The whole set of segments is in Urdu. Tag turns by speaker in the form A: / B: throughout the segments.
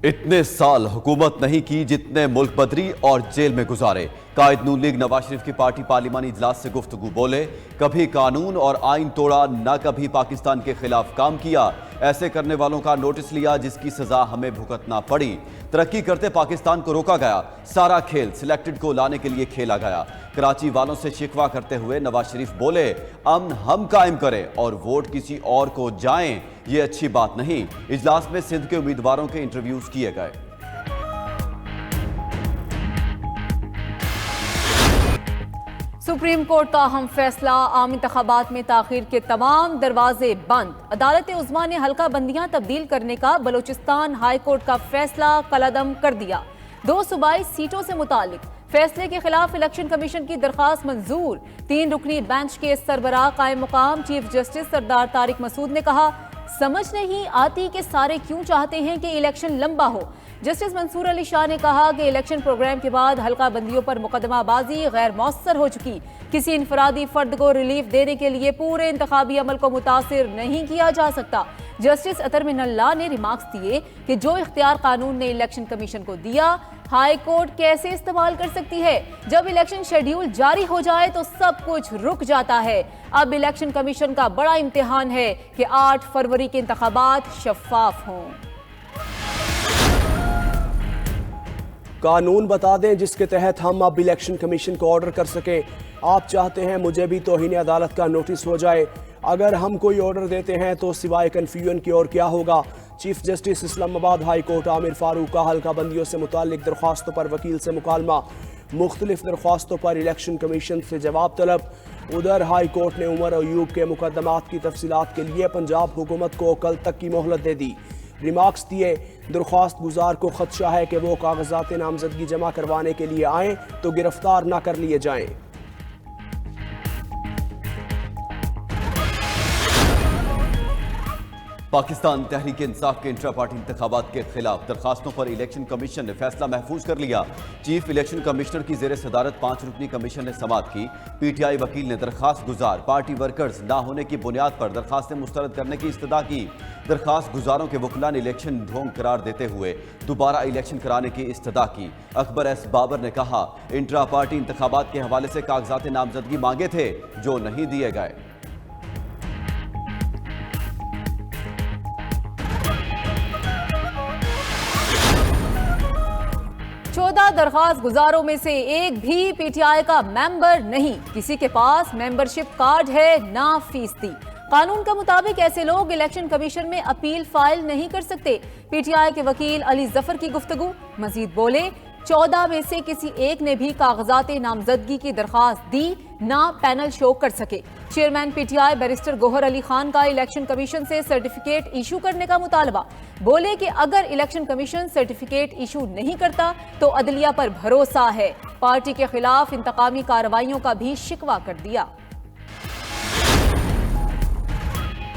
A: اتنے سال حکومت نہیں کی جتنے ملک بدری اور جیل میں گزارے۔ قائد نون لیگ نواز شریف کی پارٹی پارلیمانی اجلاس سے گفتگو، بولے کبھی قانون اور آئین توڑا نہ کبھی پاکستان کے خلاف کام کیا، ایسے کرنے والوں کا نوٹس لیا جس کی سزا ہمیں بھگتنا پڑی۔ ترقی کرتے پاکستان کو روکا گیا، سارا کھیل سلیکٹڈ کو لانے کے لیے کھیلا گیا۔ کراچی والوں سے شکوہ کرتے ہوئے نواز شریف بولے امن ہم قائم کریں اور ووٹ کسی اور کو جائیں، یہ اچھی بات نہیں۔ اجلاس میں سندھ کے امیدواروں کے انٹرویوز کیے گئے۔
B: سپریم کورٹ کا اہم فیصلہ، عام انتخابات میں تاخیر کے تمام دروازے بند۔ عدالت عظمیٰ نے حلقہ بندیاں تبدیل کرنے کا بلوچستان ہائی کورٹ کا فیصلہ کالعدم کر دیا۔ 2 صوبائی سیٹوں سے متعلق فیصلے کے خلاف الیکشن کمیشن کی درخواست منظور۔ 3 رکنی بینچ کے سربراہ قائم مقام چیف جسٹس سردار طارق مسعود نے کہا سمجھ نہیں آتی کہ سارے کیوں چاہتے ہیں کہ الیکشن لمبا ہو۔ جسٹس منصور علی شاہ نے کہا کہ الیکشن پروگرام کے بعد حلقہ بندیوں پر مقدمہ بازی غیر مؤثر ہو چکی، کسی انفرادی فرد کو ریلیف دینے کے لیے پورے انتخابی عمل کو متاثر نہیں کیا جا سکتا۔ جسٹس اطہر من اللہ نے ریمارکس دیے کہ جو اختیار قانون نے الیکشن کمیشن کو دیا، ہائی کورٹ کیسے استعمال کر سکتی ہے؟ جب الیکشن شیڈیول جاری ہو جائے تو سب کچھ رک جاتا ہے۔ اب الیکشن کمیشن کا بڑا امتحان ہے کہ 8 فروری کے انتخابات شفاف ہوں۔
C: قانون بتا دیں جس کے تحت ہم اب الیکشن کمیشن کو آرڈر کر سکیں۔ آپ چاہتے ہیں مجھے بھی توہین عدالت کا نوٹس ہو جائے، اگر ہم کوئی آرڈر دیتے ہیں تو سوائے کنفیوژن کی اور کیا ہوگا؟ چیف جسٹس اسلام آباد ہائی کورٹ عامر فاروق کا حلقہ بندیوں سے متعلق درخواستوں پر وکیل سے مکالمہ، مختلف درخواستوں پر الیکشن کمیشن سے جواب طلب۔ ادھر ہائی کورٹ نے عمر ایوب کے مقدمات کی تفصیلات کے لیے پنجاب حکومت کو کل تک کی مہلت دے دی۔ ریمارکس دیے درخواست گزار کو خدشہ ہے کہ وہ کاغذات نامزدگی جمع کروانے کے لیے آئیں تو گرفتار نہ کر لیے جائیں۔
A: پاکستان تحریک انصاف کے انٹرا پارٹی انتخابات کے خلاف درخواستوں پر الیکشن کمیشن نے فیصلہ محفوظ کر لیا۔ چیف الیکشن کمشنر کی زیر صدارت 5 رکنی کمیشن نے سماعت کی۔ پی ٹی آئی وکیل نے درخواست گزار پارٹی ورکرز نہ ہونے کی بنیاد پر درخواستیں مسترد کرنے کی استدعا کی۔ درخواست گزاروں کے وکلاء نے الیکشن ڈھونگ قرار دیتے ہوئے دوبارہ الیکشن کرانے کی استدعا کی۔ اکبر ایس بابر نے کہا انٹرا پارٹی انتخابات کے حوالے سے کاغذات نامزدگی مانگے تھے جو نہیں دیے گئے۔
B: 14 درخواست گزاروں میں سے ایک بھی پی ٹی آئی کا ممبر نہیں، کسی کے پاس ممبرشپ کارڈ ہے نہ فیس دی۔ قانون کے مطابق ایسے لوگ الیکشن کمیشن میں اپیل فائل نہیں کر سکتے۔ پی ٹی آئی کے وکیل علی ظفر کی گفتگو، مزید بولے 14 میں سے کسی ایک نے بھی کاغذات نامزدگی کی درخواست دی نہ پینل شو کر سکے۔ Chairman P T I barrister Gohar Ali Khan کا الیکشن کمیشن سے سرٹیفکیٹ ایشو کرنے کا مطالبہ، بولے کہ اگر الیکشن کمیشن سرٹیفکیٹ ایشو نہیں کرتا تو عدلیہ پر بھروسہ ہے۔ پارٹی کے خلاف انتقامی کارروائیوں کا بھی شکوہ کر دیا۔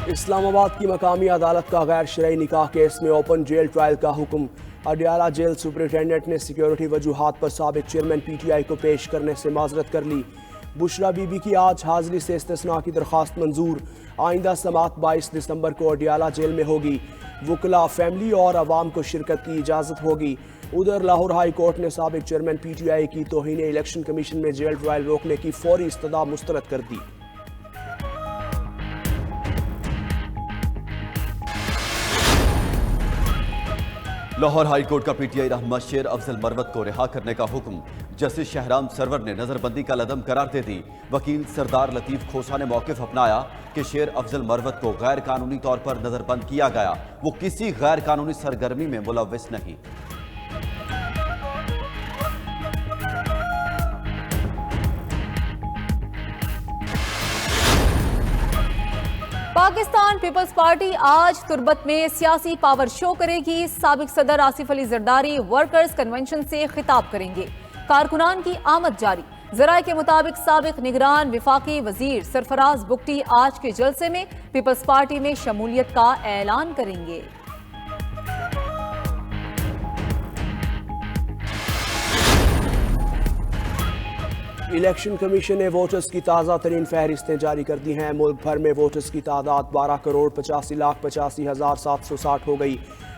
C: اسلام آباد کی مقامی عدالت کا غیر شرعی نکاح کیس میں اوپن جیل ٹرائل کا حکم۔ اڈیالہ جیل سپرنٹینڈنٹ نے سیکیورٹی وجوہات پر سابق چیئرمین پی ٹی آئی کو پیش کرنے سے معذرت کر لی۔ بشرا بی بی کی آج حاضری سے استثناء کی درخواست منظور۔ آئندہ سماعت 22 دسمبر کو اڈیالہ جیل میں ہوگی۔ وکلاء، فیملی اور عوام کو شرکت کی اجازت ہوگی۔ ادھر لاہور ہائی کورٹ نے سابق چیئرمین پی ٹی آئی کی توہین الیکشن کمیشن میں جیل ٹرائل روکنے کی فوری استدعا مسترد کر دی۔
A: لاہور ہائی کورٹ کا پی ٹی آئی رہنما شیر افضل مروت کو رہا کرنے کا حکم۔ جسٹس شہرام سرور نے نظر بندی کا عدم قرار دے دی۔ وکیل سردار لطیف کھوسا نے موقف اپنایا کہ شیر افضل مروت کو غیر قانونی طور پر نظر بند کیا گیا، وہ کسی غیر قانونی سرگرمی میں ملوث نہیں۔
B: پاکستان پیپلز پارٹی آج تربت میں سیاسی پاور شو کرے گی۔ سابق صدر آصف علی زرداری ورکرز کنونشن سے خطاب کریں گے۔ کارکنان کی آمد جاری۔ ذرائع کے مطابق سابق نگران وفاقی وزیر سرفراز بگٹی آج کے جلسے میں پیپلز پارٹی میں شمولیت کا اعلان کریں گے۔
C: الیکشن کمیشن نے ووٹرز کی تازہ ترین فہرستیں جاری کر دی ہیں۔ ملک بھر میں ووٹرز کی تعداد 12,85,85,760 ہو گئی۔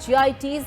B: GITs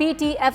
B: PTF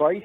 D: 22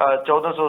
E: 1400